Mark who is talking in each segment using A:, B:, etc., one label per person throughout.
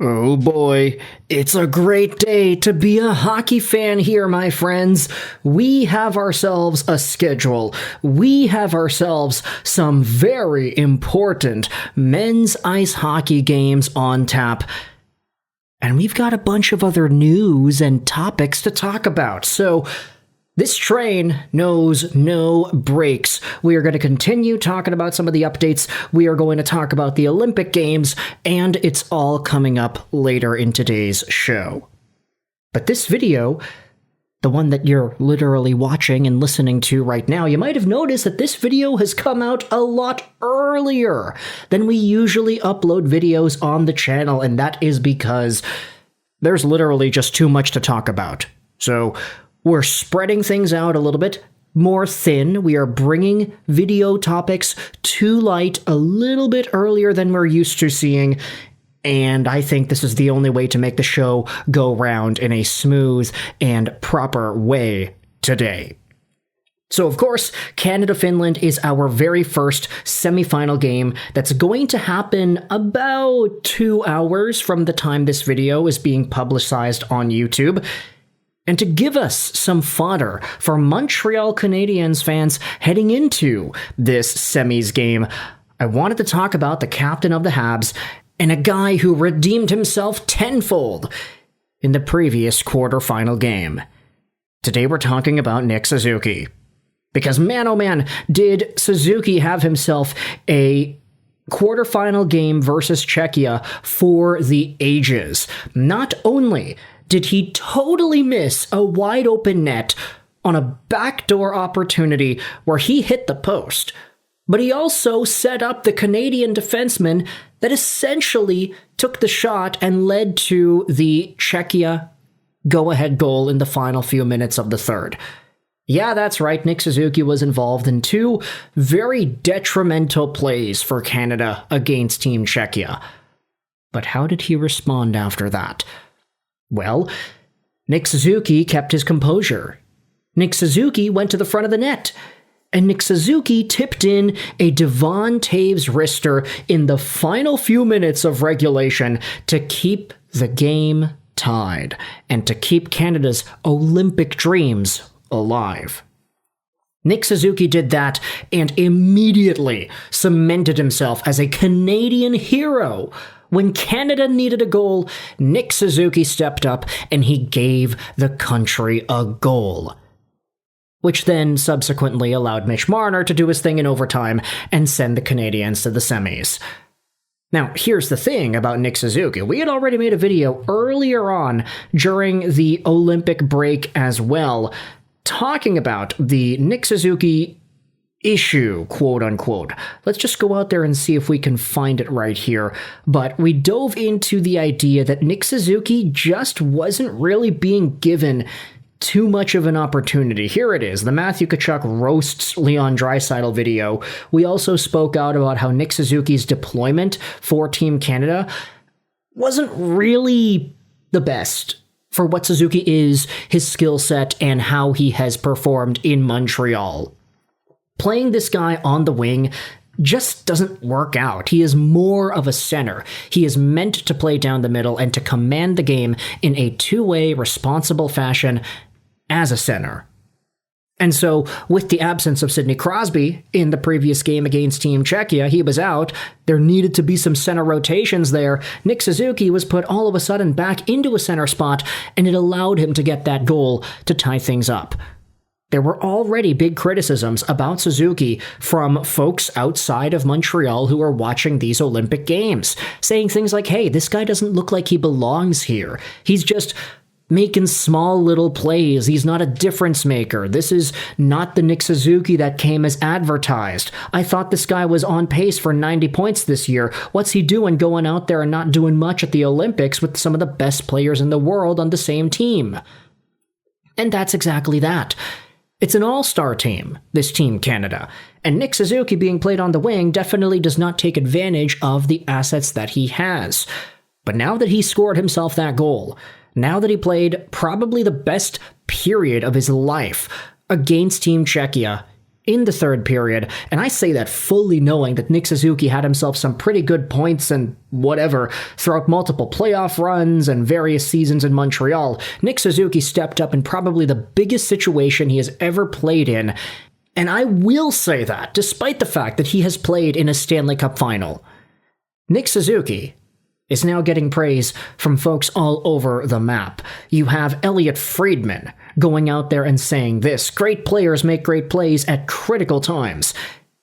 A: Oh boy, it's a great day to be a hockey fan here, my friends. We have ourselves a schedule. We have ourselves some very important men's ice hockey games on tap. And we've got a bunch of other news and topics to talk about. So this train knows no brakes. We are going to continue talking about some of the updates. We are going to talk about the Olympic Games, and it's all coming up later in today's show. But this video, the one that you're literally watching and listening to right now, you might have noticed that this video has come out a lot earlier than we usually upload videos on the channel, and that is because there's literally just too much to talk about. So we're spreading things out a little bit more thin. We are bringing video topics to light a little bit earlier than we're used to seeing. And I think this is the only way to make the show go round in a smooth and proper way today. So, of course, Canada-Finland is our very first semifinal game that's going to happen about 2 hours from the time this video is being publicized on YouTube. And to give us some fodder for Montreal Canadiens fans heading into this semis game, I wanted to talk about the captain of the Habs and a guy who redeemed himself tenfold in the previous quarterfinal game. Today we're talking about Nick Suzuki. Because man oh man, did Suzuki have himself a quarterfinal game versus Czechia for the ages. Not only did he totally miss a wide open net on a backdoor opportunity where he hit the post, but he also set up the Canadian defenseman that essentially took the shot and led to the Czechia go-ahead goal in the final few minutes of the third. Yeah, that's right, Nick Suzuki was involved in 2 very detrimental plays for Canada against Team Czechia. But how did he respond after that? Well, Nick Suzuki kept his composure. Nick Suzuki went to the front of the net, and Nick Suzuki tipped in a Devon Toews wrister in the final few minutes of regulation to keep the game tied and to keep Canada's Olympic dreams alive. Nick Suzuki did that and immediately cemented himself as a Canadian hero. When Canada needed a goal, Nick Suzuki stepped up and he gave the country a goal, which then subsequently allowed Mitch Marner to do his thing in overtime and send the Canadiens to the semis. Now, here's the thing about Nick Suzuki. We had already made a video earlier on during the Olympic break as well, talking about the Nick Suzuki issue, quote unquote. Let's just go out there and see if we can find it right here. But we dove into the idea that Nick Suzuki just wasn't really being given too much of an opportunity. Here it is, the Matthew Tkachuk roasts Leon Draisaitl video. We also spoke out about how Nick Suzuki's deployment for Team Canada wasn't really the best for what Suzuki is, his skill set, and how he has performed in Montreal. Playing this guy on the wing just doesn't work out. He is more of a center. He is meant to play down the middle and to command the game in a two-way, responsible fashion as a center. And so, with the absence of Sidney Crosby in the previous game against Team Czechia, he was out. There needed to be some center rotations there. Nick Suzuki was put all of a sudden back into a center spot, and it allowed him to get that goal to tie things up. There were already big criticisms about Suzuki from folks outside of Montreal who are watching these Olympic Games, saying things like, hey, this guy doesn't look like he belongs here. He's just making small little plays. He's not a difference maker. This is not the Nick Suzuki that came as advertised. I thought this guy was on pace for 90 points this year. What's he doing going out there and not doing much at the Olympics with some of the best players in the world on the same team? And that's exactly that. It's an all-star team, this Team Canada, and Nick Suzuki being played on the wing definitely does not take advantage of the assets that he has. But now that he scored himself that goal, now that he played probably the best period of his life against Team Czechia, in the third period, and I say that fully knowing that Nick Suzuki had himself some pretty good points and whatever throughout multiple playoff runs and various seasons in Montreal. Nick Suzuki stepped up in probably the biggest situation he has ever played in, and I will say that despite the fact that he has played in a Stanley Cup final. Nick Suzuki is now getting praise from folks all over the map. You have Elliotte Friedman going out there and saying this: great players make great plays at critical times.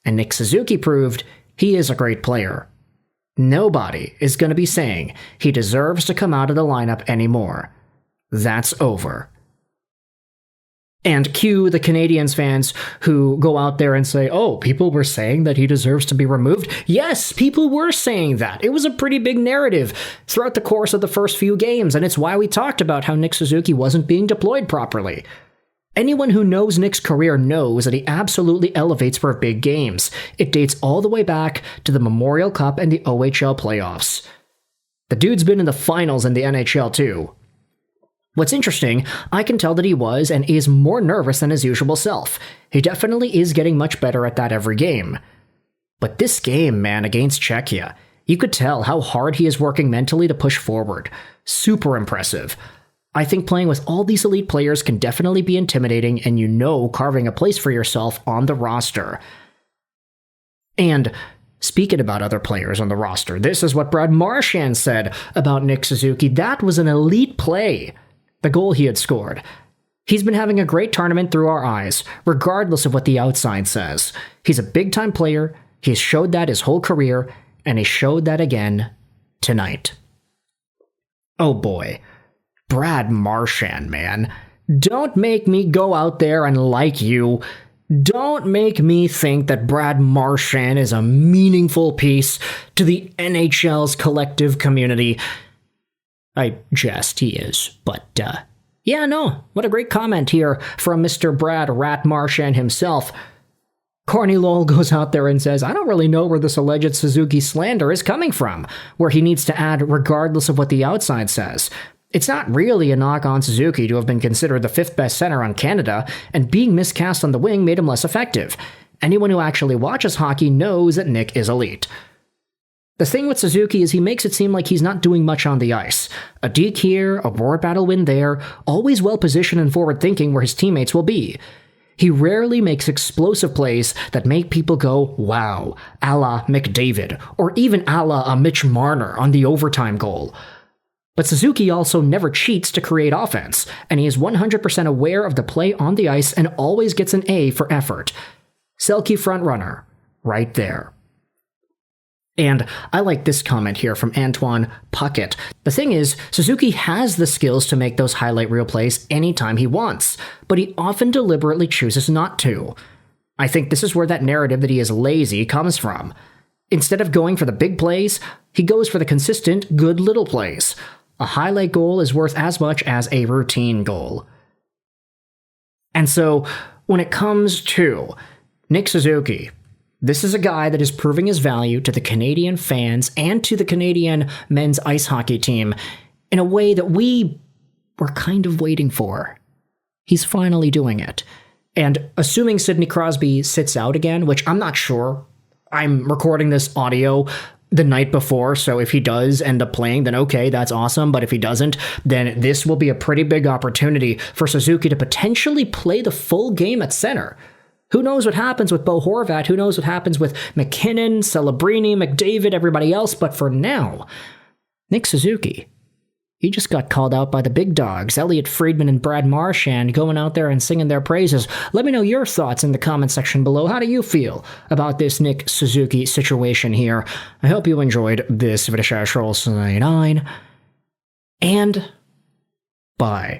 A: And Nick Suzuki proved he is a great player. Nobody is going to be saying he deserves to come out of the lineup anymore. That's over. And cue the Canadiens fans who go out there and say, oh, people were saying that he deserves to be removed. Yes, people were saying that. It was a pretty big narrative throughout the course of the first few games, and it's why we talked about how Nick Suzuki wasn't being deployed properly. Anyone who knows Nick's career knows that he absolutely elevates for big games. It dates all the way back to the Memorial Cup and the OHL playoffs. The dude's been in the finals in the NHL too. What's interesting, I can tell that he was and is more nervous than his usual self. He definitely is getting much better at that every game. But this game, man, against Czechia, you could tell how hard he is working mentally to push forward. Super impressive. I think playing with all these elite players can definitely be intimidating, and carving a place for yourself on the roster. And speaking about other players on the roster, this is what Brad Marchand said about Nick Suzuki. That was an elite play. The goal he had scored. He's been having a great tournament through our eyes, regardless of what the outside says. He's a big-time player, he's showed that his whole career, and he showed that again tonight. Oh boy. Brad Marchand, man. Don't make me go out there and like you. Don't make me think that Brad Marchand is a meaningful piece to the NHL's collective community. I jest, he is, but, what a great comment here from Mr. Brad Rat Marchand himself. Corny Lowell goes out there and says, I don't really know where this alleged Suzuki slander is coming from, where he needs to add regardless of what the outside says. It's not really a knock on Suzuki to have been considered the 5th best center on Canada, and being miscast on the wing made him less effective. Anyone who actually watches hockey knows that Nick is elite. The thing with Suzuki is he makes it seem like he's not doing much on the ice. A deke here, a war battle win there, always well-positioned and forward-thinking where his teammates will be. He rarely makes explosive plays that make people go, wow, a la McDavid, or even a la a Mitch Marner on the overtime goal. But Suzuki also never cheats to create offense, and he is 100% aware of the play on the ice and always gets an A for effort. Selke frontrunner, right there. And I like this comment here from Anton Puckett. The thing is, Suzuki has the skills to make those highlight reel plays anytime he wants, but he often deliberately chooses not to. I think this is where that narrative that he is lazy comes from. Instead of going for the big plays, he goes for the consistent, good little plays. A highlight goal is worth as much as a routine goal. And so, when it comes to Nick Suzuki, this is a guy that is proving his value to the Canadian fans and to the Canadian men's ice hockey team in a way that we were kind of waiting for. He's finally doing it. And assuming Sidney Crosby sits out again, which I'm not sure. I'm recording this audio the night before, so if he does end up playing, then okay, that's awesome. But if he doesn't, then this will be a pretty big opportunity for Suzuki to potentially play the full game at center. Who knows what happens with Bo Horvat? Who knows what happens with McKinnon, Celebrini, McDavid, everybody else? But for now, Nick Suzuki, he just got called out by the big dogs, Elliotte Friedman and Brad Marchand, going out there and singing their praises. Let me know your thoughts in the comment section below. How do you feel about this Nick Suzuki situation here? I hope you enjoyed this video. And bye.